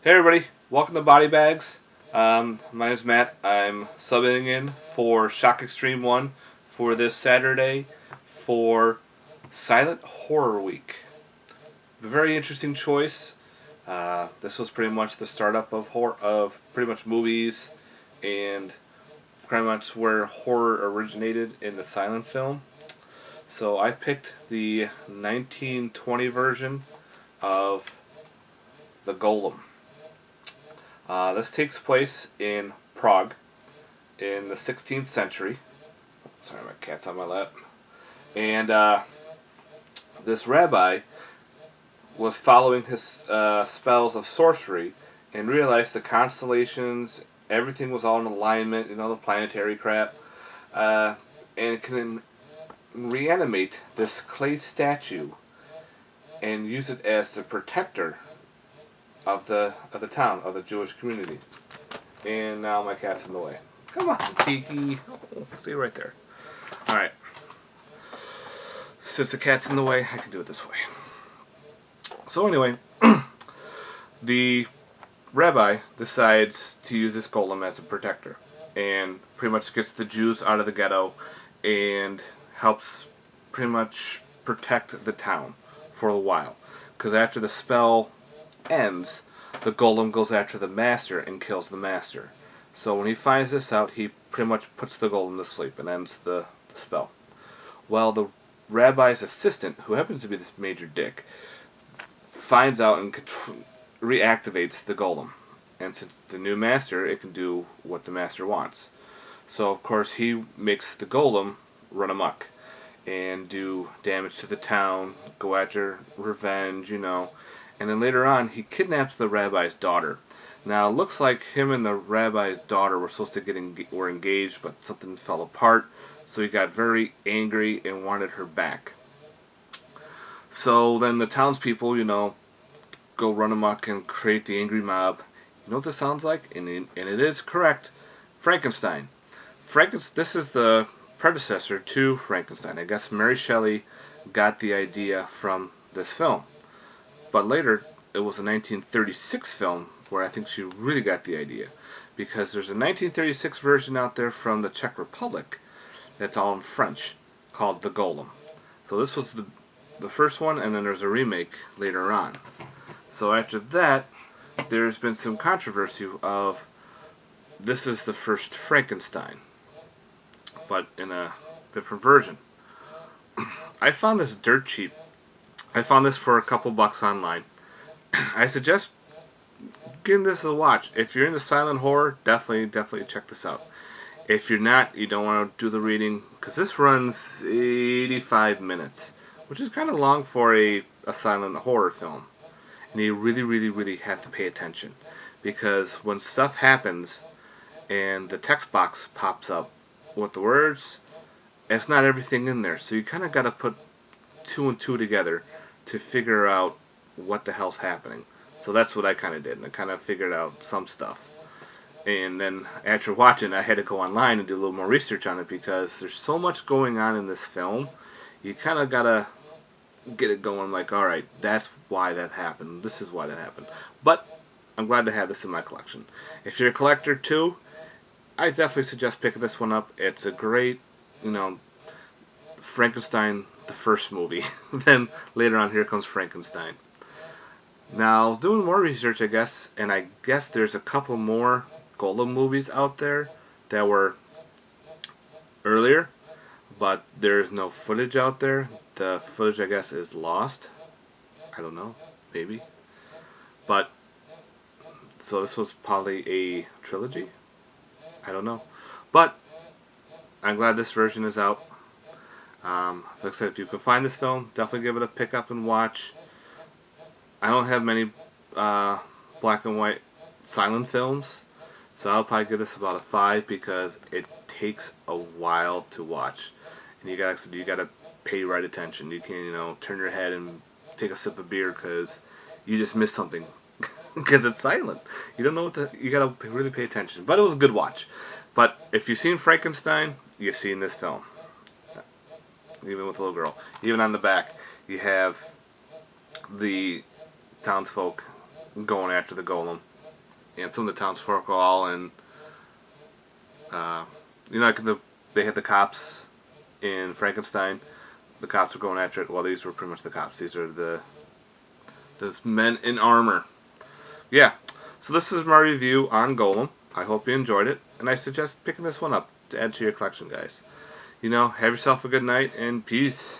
Hey everybody, welcome to Body Bags. My name is Matt. I'm subbing in for Shock Extreme 1 for this Saturday for Silent Horror Week. A very interesting choice. This was pretty much the startup of pretty much movies and pretty much where horror originated in the silent film. So I picked the 1920 version of the Golem. This takes place in Prague in the 16th century. Sorry, my cat's on my lap. And this rabbi was following his spells of sorcery and realized the constellations, everything was all in alignment, the planetary crap, and can reanimate this clay statue and use it as the protector of the town, of the Jewish community. And now my cat's in the way. Come on, Kiki. Stay right there. Alright. Since the cat's in the way, I can do it this way. So anyway, the rabbi decides to use this golem as a protector. And pretty much gets the Jews out of the ghetto and helps pretty much protect the town for a while. Because after the spell ends, the golem goes after the master and kills the master. So when he finds this out, he pretty much puts the golem to sleep and ends the spell. Well, the rabbi's assistant, who happens to be this major dick, finds out and reactivates the golem. And since it's the new master, it can do what the master wants. So of course he makes the golem run amok and do damage to the town, go after revenge, And then later on, he kidnaps the rabbi's daughter. Now, it looks like him and the rabbi's daughter were supposed to were engaged, but something fell apart. So he got very angry and wanted her back. So then the townspeople, go run amok and create the angry mob. You know what this sounds like? And it is correct. Frankenstein. This is the predecessor to Frankenstein. I guess Mary Shelley got the idea from this film. But later, it was a 1936 film where I think she really got the idea. Because there's a 1936 version out there from the Czech Republic that's all in French called The Golem. So this was the first one, and then there's a remake later on. So after that, there's been some controversy of this is the first Frankenstein, but in a different version. I found this dirt cheap. I found this for a couple bucks online. I suggest giving this a watch. If you're into silent horror, definitely check this out. If you're not, you don't want to do the reading, because this runs 85 minutes, which is kind of long for a silent horror film. And you really have to pay attention, because when stuff happens and the text box pops up with the words, it's not everything in there. So you kind of got to put two and two together to figure out what the hell's happening. So that's what I kind of did, and I kind of figured out some stuff. And then after watching, I had to go online and do a little more research on it, because there's so much going on in this film. You kind of got to get it going like, alright, that's why that happened. This is why that happened. But I'm glad to have this in my collection. If you're a collector too, I definitely suggest picking this one up. It's a great, Frankenstein, the first movie. Then later on, here comes Frankenstein. Now, I was doing more research, I guess, and I guess there's a couple more Golem movies out there that were earlier, but there's no footage out there. The footage, I guess, is lost. I don't know, maybe. But, so this was probably a trilogy? I don't know. But, I'm glad this version is out. Like I said, if you can find this film, definitely give it a pick up and watch. I don't have many black and white silent films, so I'll probably give this about a 5, because it takes a while to watch, and you gotta pay right attention. You can't turn your head and take a sip of beer because you just missed something because it's silent. You don't know you gotta really pay attention. But it was a good watch. But if you've seen Frankenstein, you've seen this film. Even with the little girl. Even on the back, you have the townsfolk going after the golem. and some of the townsfolk are all in. You know, like they had the cops in Frankenstein. The cops were going after it. Well, these were pretty much the cops. These are the men in armor. Yeah. So this is my review on Golem. I hope you enjoyed it, and I suggest picking this one up to add to your collection, guys. You know, have yourself a good night, and peace.